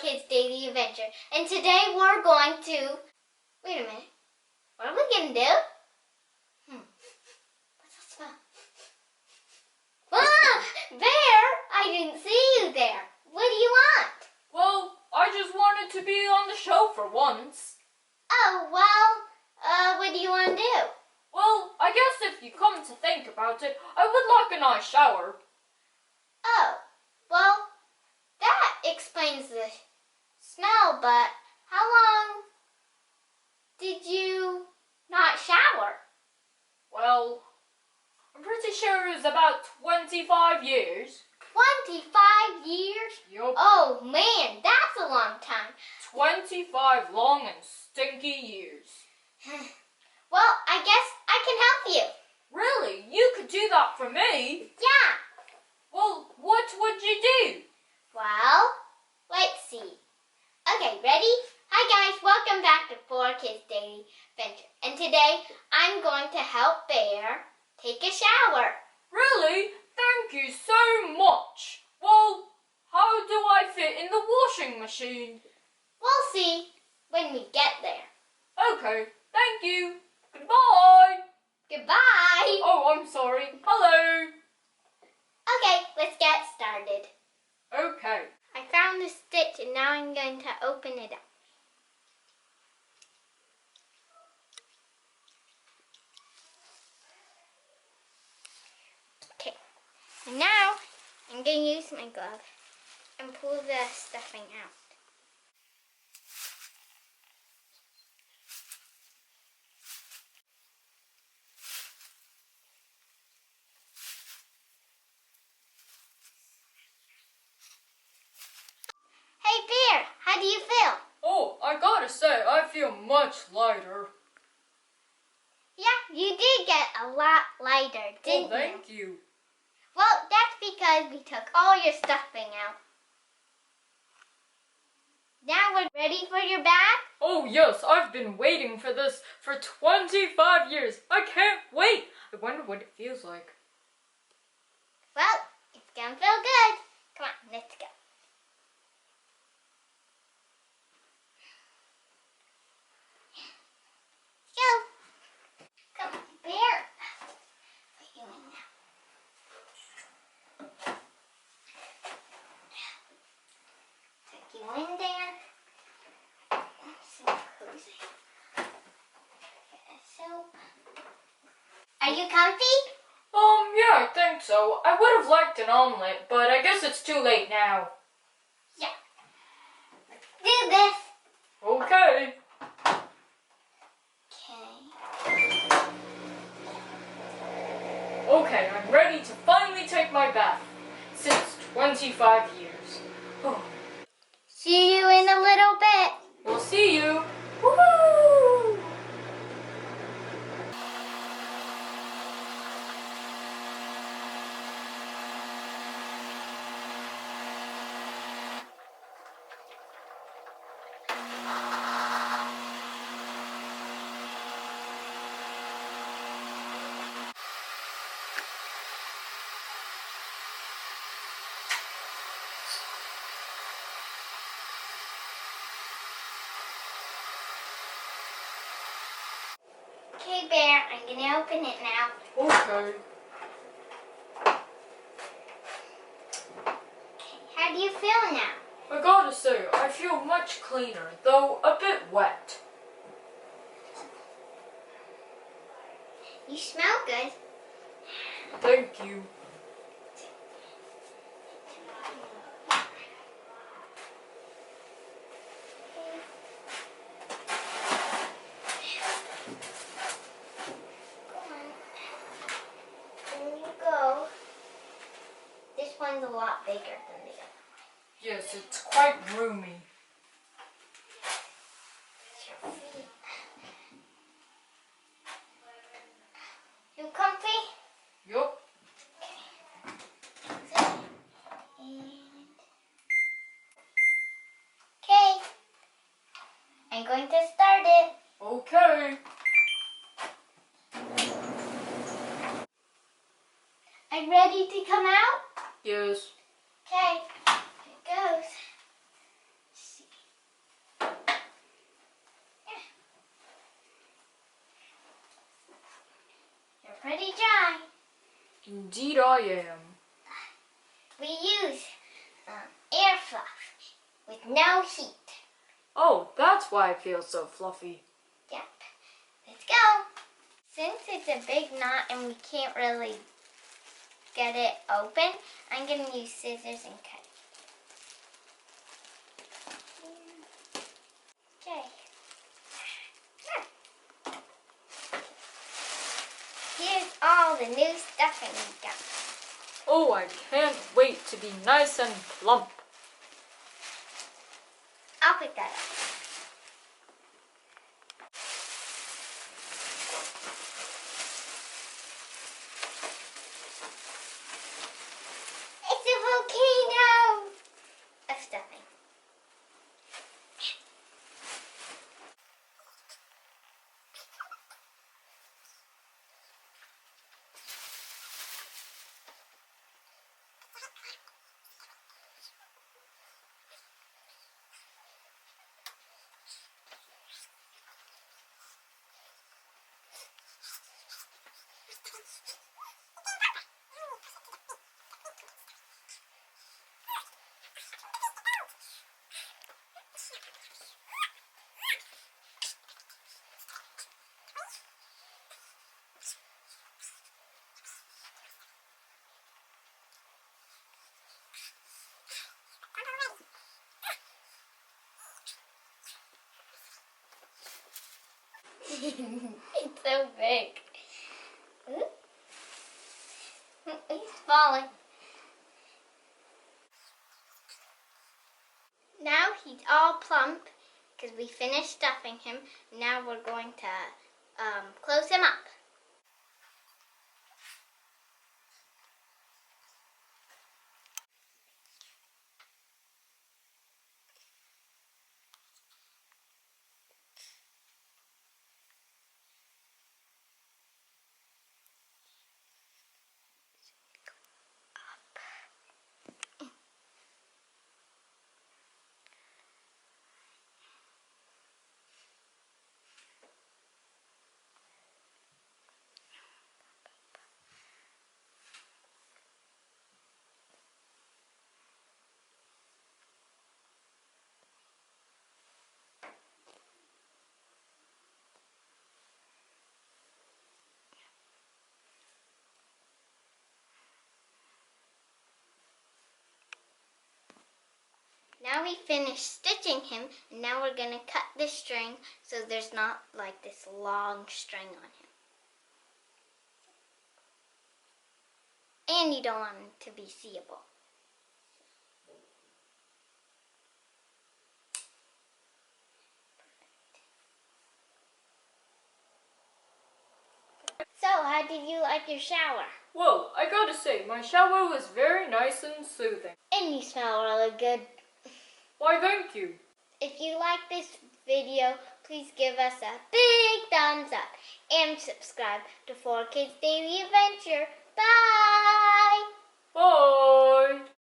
Kids Daily Adventure. And today we're going to... Wait a minute. What are we going to do? What's that smell? Ah! Bear! I didn't see you there. What do you want? Well, I just wanted to be on the show for once. Oh, well, what do you want to do? Well, I guess if you come to think about it, I would like a nice shower. Oh, well, that explains the smell, but how long did you not shower? Well, I'm pretty sure it was about 25 years. 25 years? Yup. Oh, man, that's a long time. 25 long and stinky years. Well, I guess I can help you. Really? You could do that for me? Yeah. Well, what would you do? Well, let's see. Okay, ready? Hi guys, welcome back to 4Kids Daily Adventure. And today, I'm going to help Bear take a shower. Really? Thank you so much. Well, how do I fit in the washing machine? We'll see when we get there. Okay, thank you. Goodbye. Goodbye. Oh, I'm sorry. Hello. Okay, let's get started. Okay. I found the stitch and now I'm going to open it up. Okay, and now I'm going to use my glove and pull the stuffing out. Hey Bear, how do you feel? Oh, I gotta say, I feel much lighter. Yeah, you did get a lot lighter, didn't you? Thank you. Well, that's because we took all your stuffing out. Now we're ready for your bath? Oh yes, I've been waiting for this for 25 years. I can't wait. I wonder what it feels like. Well, it's gonna feel good. Come on, let's go. Go. Come on, Bear. Put you in now. Tuck you in there. So cozy. Get a soap. Are you comfy? Yeah, I think so. I would have liked an omelet, but I guess it's too late now. Yeah. Let's do this. Okay. Okay, I'm ready to finally take my bath. Since 25 years. Oh. See you in a little bit. We'll see you. Woohoo! Okay, Bear, I'm gonna open it now. Okay. How do you feel now? I gotta say, I feel much cleaner, though a bit wet. You smell good. Thank you. This one's a lot bigger than the other. Yes, it's quite roomy. You comfy? Yup. Okay. I'm going to start it. Okay. Are you ready to come out? Yes. Okay. Here it goes. pretty dry. Indeed I am. We use air fluff with no heat. Oh, that's why I feel so fluffy. Yep. Let's go. Since it's a big knot and we can't really get it open, I'm going to use scissors and cut it. Okay. Here's all the new stuffing we got. Oh, I can't wait to be nice and plump. I'll pick that up. It's a volcano of stuffing. It's so big. He's falling. Now he's all plump because we finished stuffing him. Now we're going to close him up. Now we finished stitching him, and now we're going to cut the string so there's not like this long string on him. And you don't want him to be seeable. So, how did you like your shower? Well, I gotta say, my shower was very nice and soothing. And you smell really good. Why, thank you. If you like this video, please give us a big thumbs up and subscribe to 4Kids Daily Adventure. Bye! Bye!